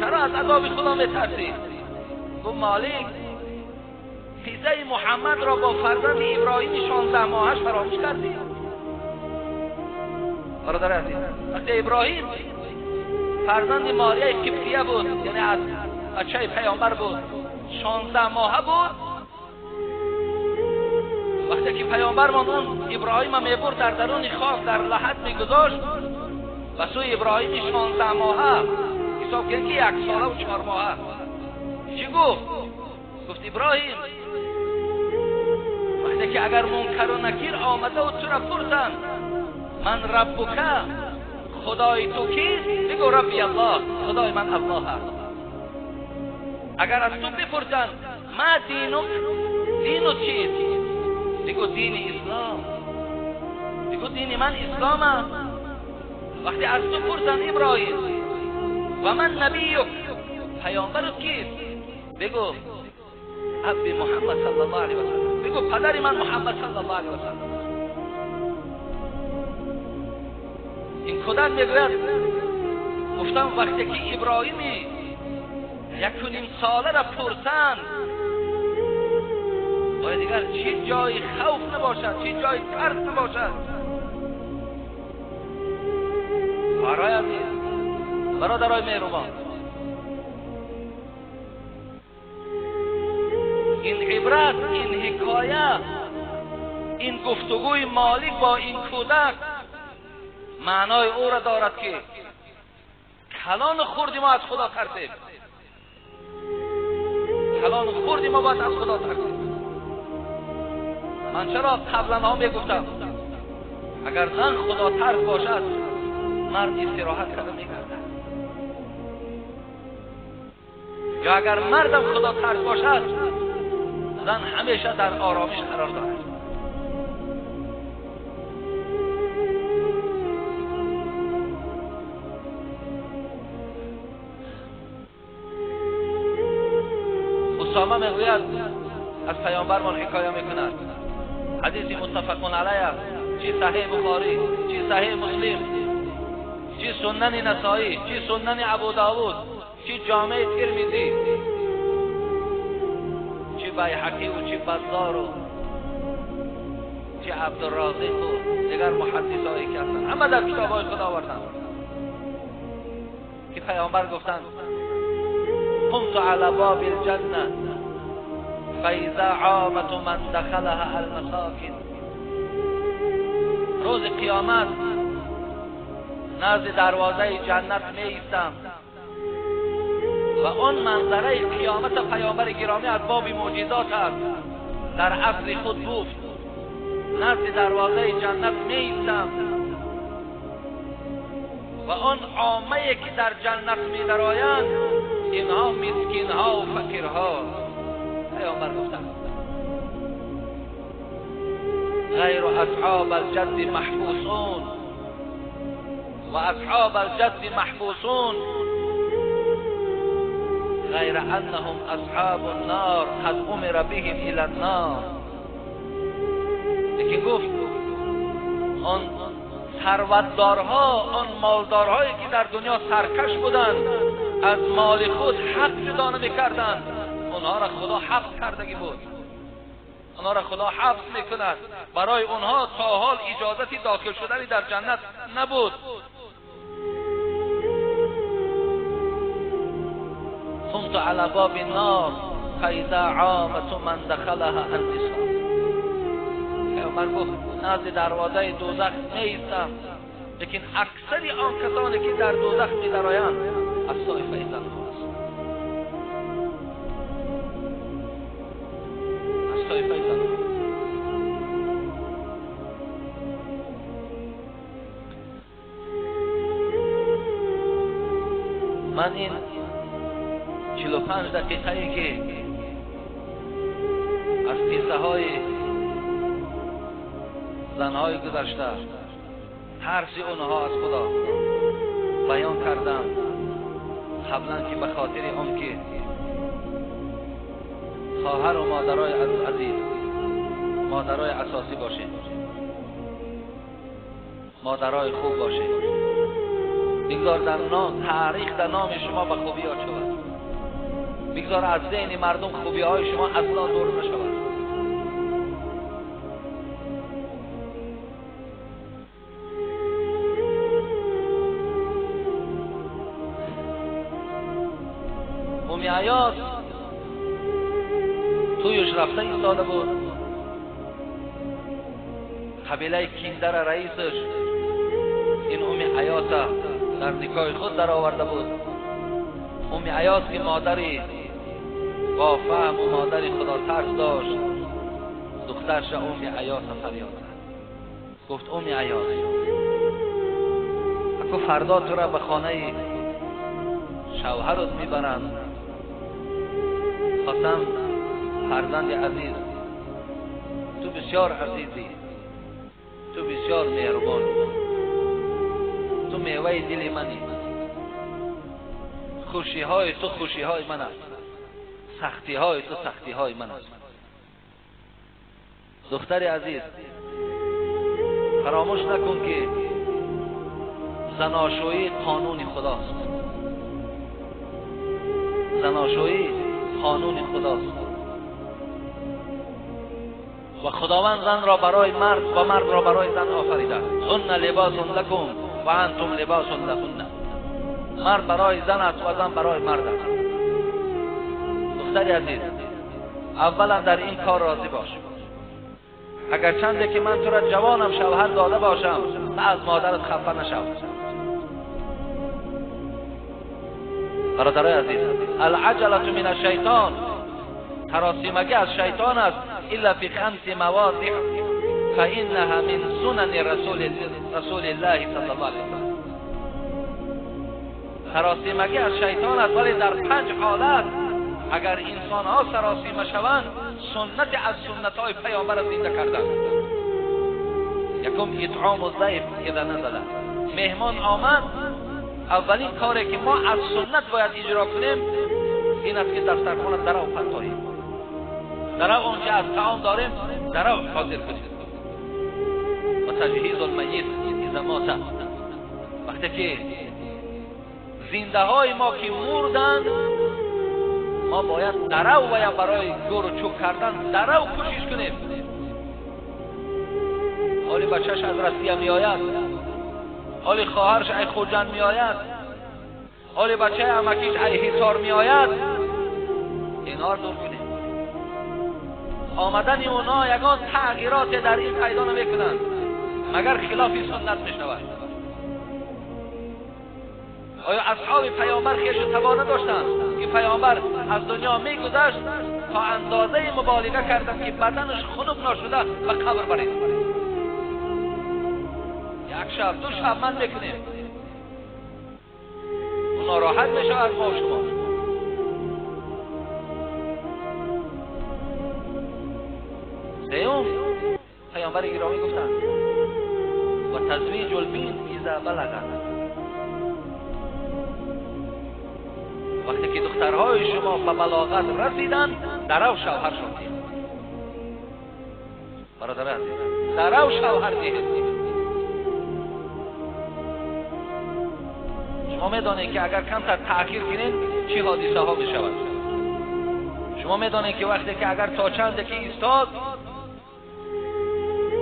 چرا از عذاب خدا میترسید؟ گفت مالک قصه محمد را با فرزند ابراهیم 16 ماهش فراموش کردید. برادر عزیز، وقتی ابراهیم فرزند ماریه قبطیه بود، یعنی از بچه پیامبر بود، 16 ماهه بود، وقتی که پیامبرمان اون ابراهیم هم میبرد در درون خاک در لحد میگذاشت و سوی ابراهیم 16 ماهه حساب کنید که 1 ساله و 4 ماهه چی گفت؟ گفت ابراهیم وقتی که اگر منکر و نکیر آمده و تو را پرسن من ربک، خدای تو کیست؟ بگو ربی الله، خدای من الله هست. اگر از تو بپرسن ما دینک، دینت چیست؟ بگو دین اسلام، بگو دین من اسلامه. وقتی از تو پرسن ابراهیم و من نبیک، پیامبرت کیست؟ بگو ابی محمد صلی الله علیه و سلم، بگو پدر من محمد صلی الله علیه و سلم. این کودک میگوید گفتم وقتی که ابراهیمی 1.5 ساله را پرسند باید دیگر چی جای خوف نباشد، چی جای ترس نباشد. برای عزیز، برادرای مهربان، این عبرت، این حکایه، این گفتگوی مالک با این کودک معنای او را دارد که کلان خوردی ما از خدا ترسیم، کلان خوردی ما باید از خدا ترسیم. من چرا قبلا ها میگفتم اگر زن خدا ترس باشد مرد استراحت کرده میگردد، یا اگر مردم خدا ترس باشد زن همیشه در آرامش قرار دارد. اسامه میگوید از پیامبرمان حکایه میکند، حدیث متفق علیه، چی صحیح بخاری، چی صحیح مسلم، چی سنن نسائی، چی سنن ابو داود، چی جامع ترمذی، چی بیهقی و چی بزار و چی عبدالرازق و دیگر محدثایی که هستند، همه در کتاب‌های خدا آوردند که پیامبر گفتند كنت على باب الجنة فإذا عامة من دخلها المساكن. روز قیامت نزد دروازه جنت می ایستم و اون منظره قیامت پیامبر گرامی از باب معجزات است. در عصر خود گفت نزد دروازه جنت می ایستم و اون عامه که در جنت می درآیند اینها مسکین ها و فقیرها. پیامبر گفتند غیر اصحاب الجد محبوسون و اصحاب الجد محبوسون غیر انهم اصحاب النار قد امر بهم الى النار. لیکن گفت آن ثروتدارها، آن مالدارهایی که در دنیا سرکش بودند، از مال خود حق جدا نمی‌کردند، اونها را خدا حبس کردگی بود، اونها را خدا حبس میکند. برای اونها تا حال اجازتی داخل شدنی در جنت نبود. كنت على باب النار فاذا عامة من دخلها النساء. پیامبر گفت نزد دروازه دوزخ میایستم، لیکن اکثری آن کسانی که در دوزخ می‌درآیند از طایفه زنها است، از طایفه زنها. من این 45 دقیقه‌ای که از قصه های زنهای گذشته ترس اونها از خدا بیان کردم، قبلا که به خاطر اون که خواهر و مادرای عزیز، مادرای اساسی باشین، مادرای خوب باشین. بگذار در تاریخ در نام شما به خوبی ها شود. بگذار از ذهن مردم خوبی های شما اصلا دور نشود. امی عیاض تویش رفته ایستاده بود. قبیله کیندر رئیسش این امی عیاض در نکاح خود در آورده بود. امی عیاض که مادری با فهم و مادری خدا ترس داشت، دخترش امی عیاض فریاد زد، گفت امی عیاض اگه فردا تو را به خانه شوهرت میبرند، خواستم فرزند عزیز، تو بسیار عزیزی، تو بسیار مهربان، تو میوه دل منی، خوشی های تو خوشی های من است، سختی های تو سختی های من است. دختر عزیز فراموش نکن که زناشویی قانون خداست، زناشویی قانون خداست و خداوند زن را برای مرد و مرد را برای زن آفریده. هن لباس لکم و انتم لباس لهن. مرد برای زن است و زن برای مرد است. دختر عزیز اولا در این کار راضی باش. اگر چنده که من تو را جوانم شوهر داده باشم، از مادرت خفه نشو. برادرای عزیز، العجلة من الشیطان، هراسیمگی از شیطان است. الا فی 5 مواضع فانها من سنن رسول الله صلی الله علیه وسلم. هراسیمگی از شیطان است، ولی در 5 حالت اگر انسان ها سراسیمه شوند، سنت از سنت های پیامبر زنده کردند. یکم اطعام الضیف اذا نزل. مهمان آمد، اولین کاری که ما از سنت باید اجرا کنیم این است که دسترخوان درو پرتاییم، درو آنچه از طعام داریم درو حاضر کنیم. و تجهیز المیت اذا مات، وقتی که زنده های ما که مردند، ما باید درو باید برای گور و چوب کردن درو کوشش کنیم. حالی بچهش از رسیه می آید، حالی خواهرش ای خوجن می آید، حالی بچه امکیش ای حصار می آید، اینا رو دور کنیم. آمدن اونا یگان تغییرات در این پیدا نمیکنند مگر خلاف سنت میشود. آیا اصحاب پیامبر خیش تبا نداشتند که پیامبر از دنیا میگذشت تا اندازه مبالغه کردند که بدنش خنک نشده و قبر برید؟ یک شب 2 شب من میکنیم، اون ناراحت میشه از ما و شما. سیوم پیامبر گرامی گفتند و تزویج البین اذا بلغت، وقتی که دخترهای شما به بلاغت رسیدن درو شوهر شدید. برادر عزیز، درو شوهر دید. شما میدانید که اگر کمتر تأخیر کنین چه حادثه ها می شود. شما میدانید که وقتی که اگر تا چند که ایستاد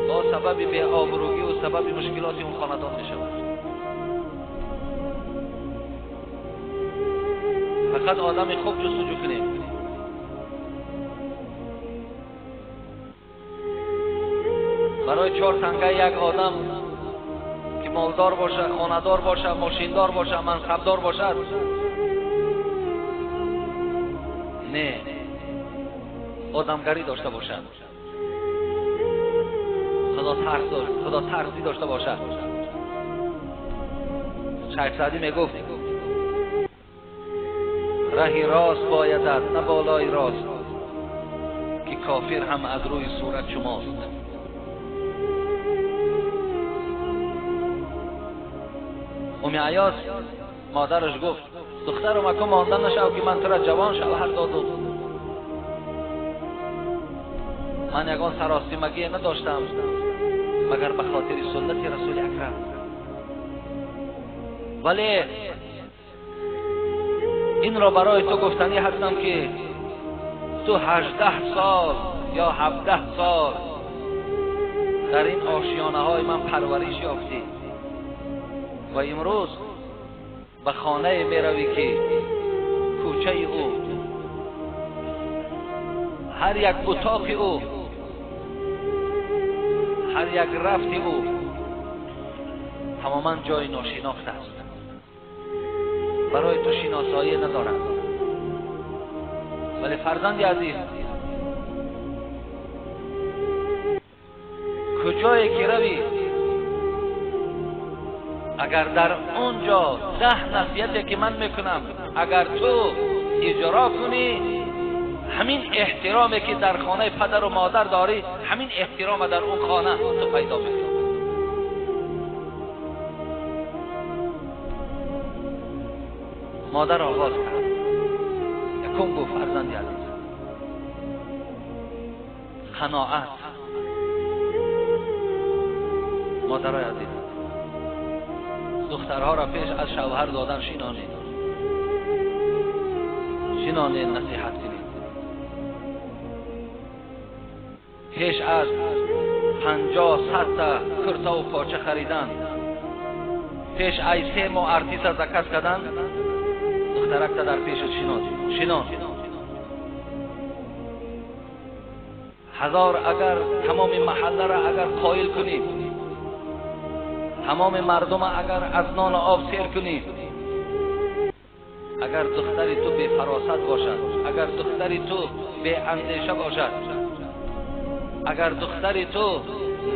با سبب بی آبرویی و سبب مشکلات اون خاندان می شود. فقط آدم خوب جستجو کنیم. برای 4 تنگه یک آدم که مالدار باشه، خانه‌دار باشه، ماشیندار باشه، منصبدار باشد، نه، آدمگری داشته باشد، خدا ترسی داشته باشد. شیخ سعدی میگفت رهی راست بایدد نه بالای راست، که کافر هم از روی صورت شماست. امی عیاض مادرش گفت دخترم اکو ماندن نشو که من تو را جوان شوهر دادم. من یگان سراسیمگی نداشتم مگر به خاطر سنت رسول اکرم. ولی این را برای تو گفتنی هستم که تو 18 سال یا 17 سال در این آشیانه های من پرورش یافتی و امروز به خانه می روی که کوچه او، هر یک اتاق او، هر یک رفت او تماما جای ناشناخته است، برای تو شناسایی ندارد. ولی فرزند عزیز، کجایی که روی اگر در اونجا 10 نصیحتی که من میکنم اگر تو اجرا کنی، همین احترامی که در خانه پدر و مادر داری، همین احترام در اون خانه تو پیدا میکنی. مادر آغاز کرد، یکم گفت فرزند عزیز، قناعت. مادرای عزیز، دخترها را پیش از شوهر دادن شنانید، نصیحت کنید. پیش از 50-100 تا کرتا و پاچه خریدن، پیش از 3 ماه ارتیس از دکس کردن، دخترک تا در پیش شنان. هزار اگر تمام محله را اگر قائل کنید، تمام مردم اگر از نان و آب سیر کنید، اگر دختری تو بی فراست باشد، اگر دختری تو بی اندیشه باشد، اگر دختری تو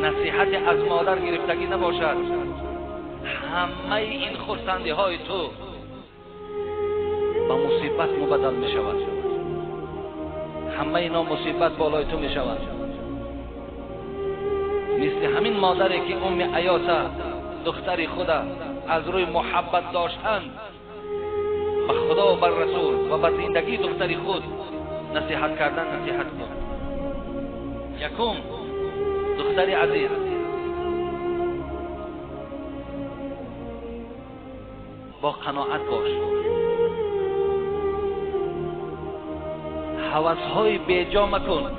نصیحت از مادر گرفتگی نباشد، همه این خرسندی های تو با مصیبت مبدل می شود. همه اینا مصیبت بالای تو می شود. مثل همین مادری که ام عیاطه دختری خدا از روی محبت داشتن به خدا و بر رسول و به زندگی دختری خود نصیحت کردن، نصیحت کن. یکم دختری عزیز، با قناعت باش. هوس‌های بیجا مکن.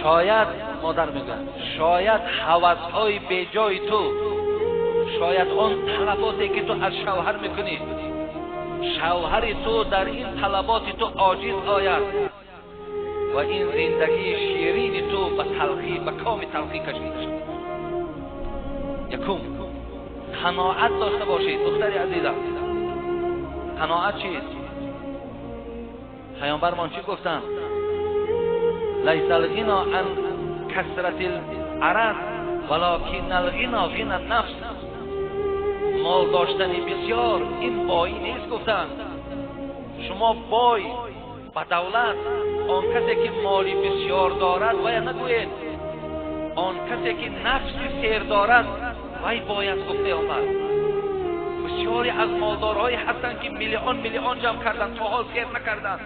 شاید مادر میگن، شاید هوس‌های بیجای تو، شاید آن طلباتی که تو از شوهر میکنی، شوهر تو در این طلبات تو عاجز آید و این زندگی شیرین تو به تلخی، به کام تلخی کشیده شد. یکم قناعت داشته باشید دختری عزیزم. قناعت چیست؟ پیامبرمان چی گفتن؟ لیس الغنا عن کثرت العرض ولکن الغنا غنی النفس. مال داشتن بسیار این بایی نیست. گفتن شما بای و دولت، آن کسی که مالی بسیار دارد وی نگوید، آن کسی که نفسی سیر دارد وی باید گفته آمد. بسیاری از مالدارهایی هستند که میلیون جمع کردن تا حال سیر نکردن.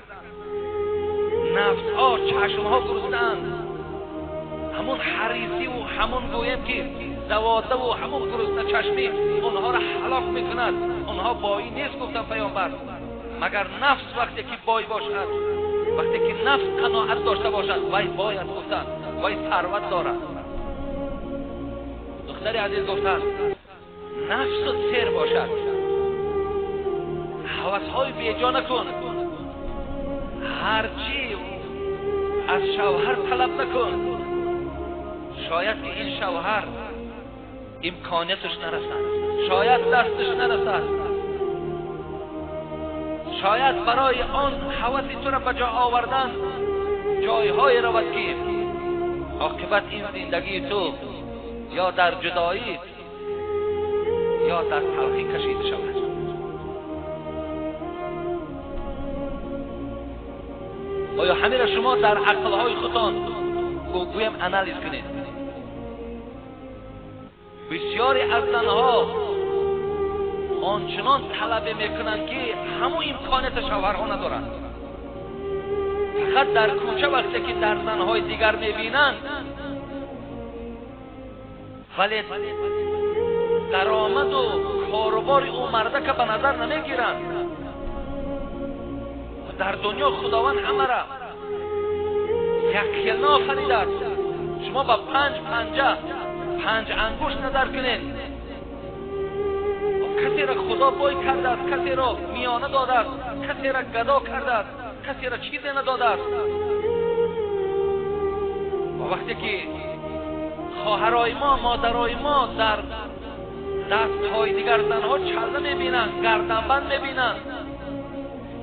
نفس ها، چشم ها گرسنه‌اند. همون حریصی و همون گویم که زواده و همون گرسنه چشمی اونها را هلاک میکند. اونها بایی نیست. گفتن پیامبر مگر نفس وقتی که بای باشد، وقتی که نفس قناعت داشته باشد وی باید گفتن وی ثروت دارد. دختری عزیز گفتن نفس سیر باشد، هوس‌های بیجا نکن، هرچی از شوهر طلب نکن. شاید که این شوهر امکانیتش نرسد، شاید دستش نرسد، شاید برای آن هوسی تو را به جا آوردن جایهای رود که عاقبت این زندگی تو یا در جدایی یا در تلخی کشیده شود. آیا همه را شما در عقلهای خودتان گویم انالیز کنید؟ بسیاری از زنها آنچنان طلب میکنند که همون امکانیت شوهرها ندارند. فقط در کوچه وقتی که در زنهای دیگر میبینند، ولی درآمد و کاروبار او مرده که به نظر نمیگیرند. در دنیا خداوند همه را یک کلمه آفریده است. شما با 5 پنجه 5 انگشت نظر کنید، کسی را خدا بای کرده است، کسی را میانه داده است، کسی را گدا کرده است، کسی را چیزی نداده است. و وقتی که خواهرای ما، مادرای ما در دستهای دیگر زنها چله میبینند، گردنبند میبینند،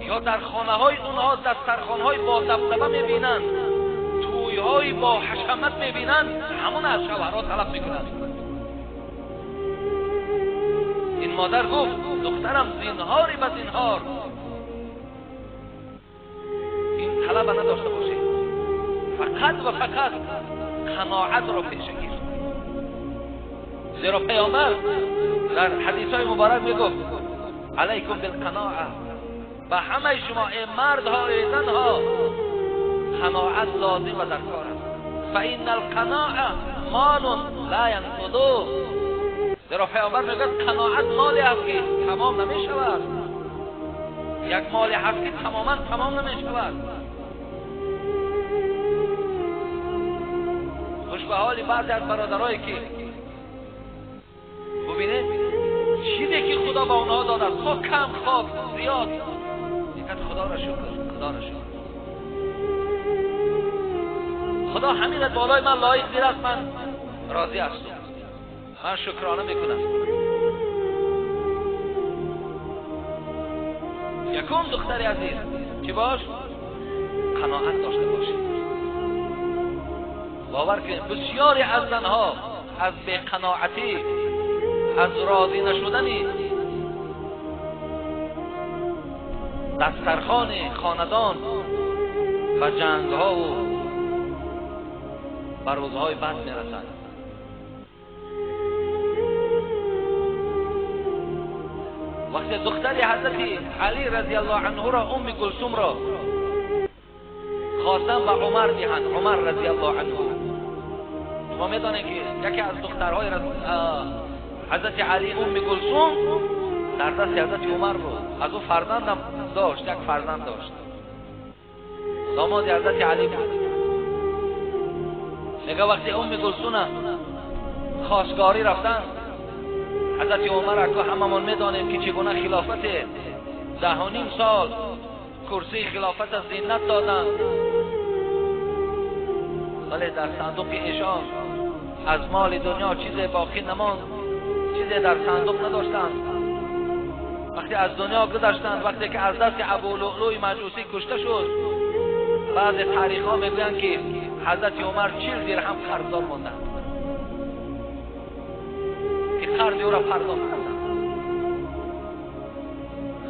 یا در خانه های اونها دسترخوان‌های با دبدبه میبینند، توی‌های با حشمت میبینند، همون از شوهرها طلب میکنند. این مادر گفت دخترم زینهاری به زینهار این طلب نداشته باشید، فقط و فقط قناعت را پیشه گیر. زیرا پیامبر در حدیث‌های مبارک میگفت علیکم بالقناعه، و همه شما ای مردها ای زنها قناعت لازم و درکار است. فإن القناعه مال لا ينفد. زیرا پیامبر میگه قناعت مالی است که تمام نمیشود. یک مالی هست که تمام نمیشود. خوش به حالی بعضی از برادرایی که ببینید چیزی که خدا به اونها داده است، خواه کم خواه زیاد، دیگر خدا را شکر، خدا را شکر. خدا همین از بالای من لایق زیر است، من راضی هستم، من شکرانه میکنم. یکم دختری عزیز چی باش؟ قناعت داشته باشید. باور کنید بسیاری از زنها از بی‌قناعتی، از راضی نشدنی دسترخوان خاندان و جنگ‌ها و به روزهای بد میرسند. وقتی دختری حضرت علی رضی الله عنه را ام کلثوم را خواستن به عمر دهند، عمر رضی الله عنه، شما میدانید که یکی از دخترهای حضرت علی ام کلثوم در دست حضرت عمر رو از او فرزندم داشت، یک فرزند داشت، داماد حضرت علی بود. میگه وقتی ام کلثوم خواستگاری رفتن، حضرت عمر اکو هممون میدانیم که چگونه خلافت 10.5 سال کرسی خلافت از زینت دادن، ولی در صندوق ایشان از مال دنیا چیزی باقی نماند، چیزی در صندوق نداشتند. وقتی از دنیا گذشتند، وقتی که از دست ابو لؤلؤ مجوسی کشته شد، بعضی تاریخ ها میگویند که حضرت عمر 40 درهم قرضدار ماندند که قرض او را پرداخت کردند.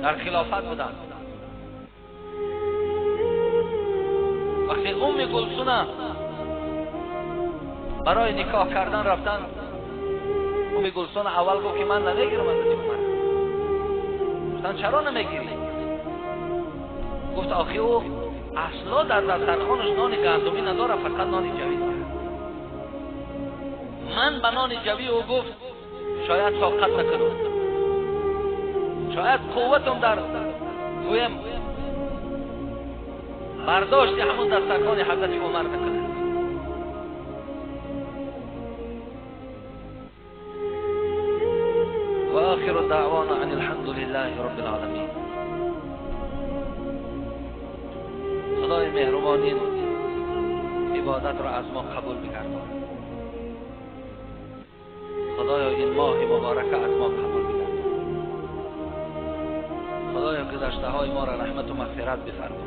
در خلافت بودند. وقتی ام کلثوم برای نکاح کردن رفتن، ام کلثوم اول گفت که من نمیگیرم حضرت عمر. گفتن چرا نمیگیری؟ گفت آخه او اصلا در دسترخوانش نان گندمی نداره، فقط نان جوی داره. من به نان جوی او گفت شاید طاقت نکنم، شاید قوتم در گویم برداشت همون دسترخوان حضرت عمر نکنه. و آخر دعوانا عن الحمد لله رب العالمین. خدای مهربانی عبادت را از ما قبول بگردان. خدایا این ماه مبارک از ما قبول بگردان. خدایا گذشته های ما را رحمت و مغفرت بفرما.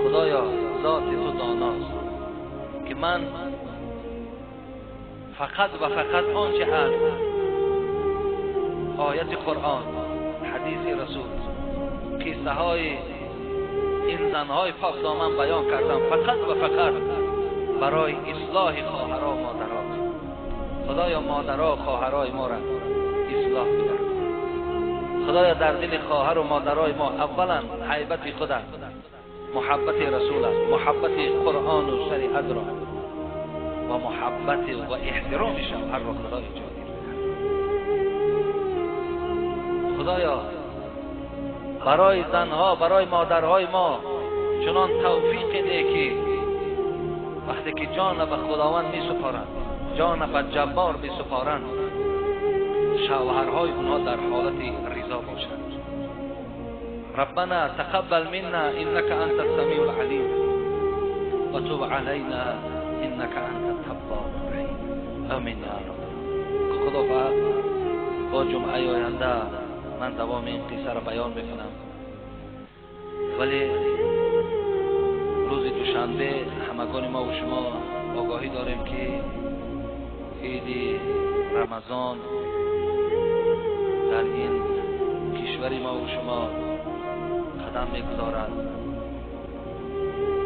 خدایا ذات تو داناست که من فقط و فقط آنچه از آیت قرآن، حدیث رسول، قصه های این زنهای پاک دامن بیان کردم، فقط و فقط برای اصلاح خواهرها و مادرها. خدایا مادرها و خواهرای ما را اصلاح بگردان. خدایا در دل خواهر و مادرای ما اولا هیبت خودت، محبت رسول است، محبت قرآن و شریعت را و محبت و احترام شوهر را خدا ایجاد کرد. خدایا برای زنها، برای مادرهای ما چنان توفیق ده که وقتی که جان به خداوند می سپارند، جان به جبار می سپارند، شوهرهای اونها در حالت رضا باشند. ربنا تقبل منا انك انت السميع العليم وتب علينا انك انت التواب الرحیم. آمین یا رب. خدا با جمعه آینده من دوام این قصه را بیان میکنم، ولی روز دوشنبه همگان ما و شما آگاهی داریم که عید رمضان در این کشور ما و شما قدم میگذارد،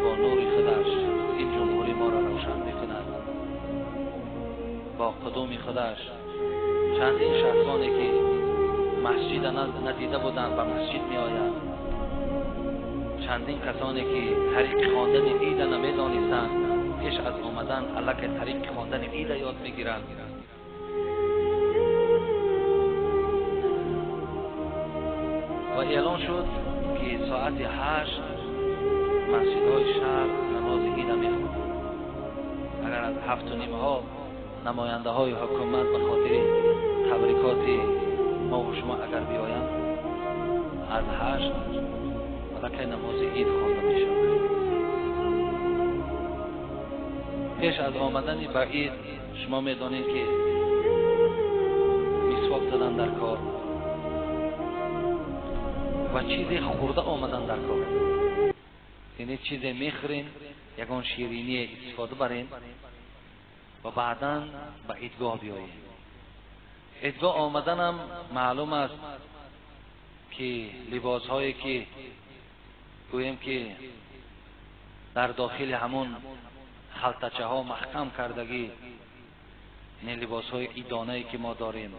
با نور خودش این جمهوری ما را روشن میکند، با قدوم خودش چندین شخصانی که مسجد ندیده بودند به مسجد می آیند، چندین کسانی که طریق خواندن عید نمیدانستند پیش از آمدن الک طریق خواندن عید یاد میگیرند. و اعلان شد که ساعت 8 مسجدهای شهر نماز عید میخوانند. اگر از 7:30 نماینده های حکومت به خاطر تبریکات ما و شما اگر بیایند، از 8 الکی نماز عید خوانده می شود. پیش از آمدن به عید شما میدانید که مسواک زدن در کار و چیزی خورده آمدن در کار، یعنی چیزی میخورین، یکان شیرینی استفاده برین و بعدا به عیدگاه بیایید. عیدگاه آمدن هم معلوم است که لباس هایی که گویم که در داخل همون خلطچه ها محکم کردگی، این لباس های عیدانه که ما داریم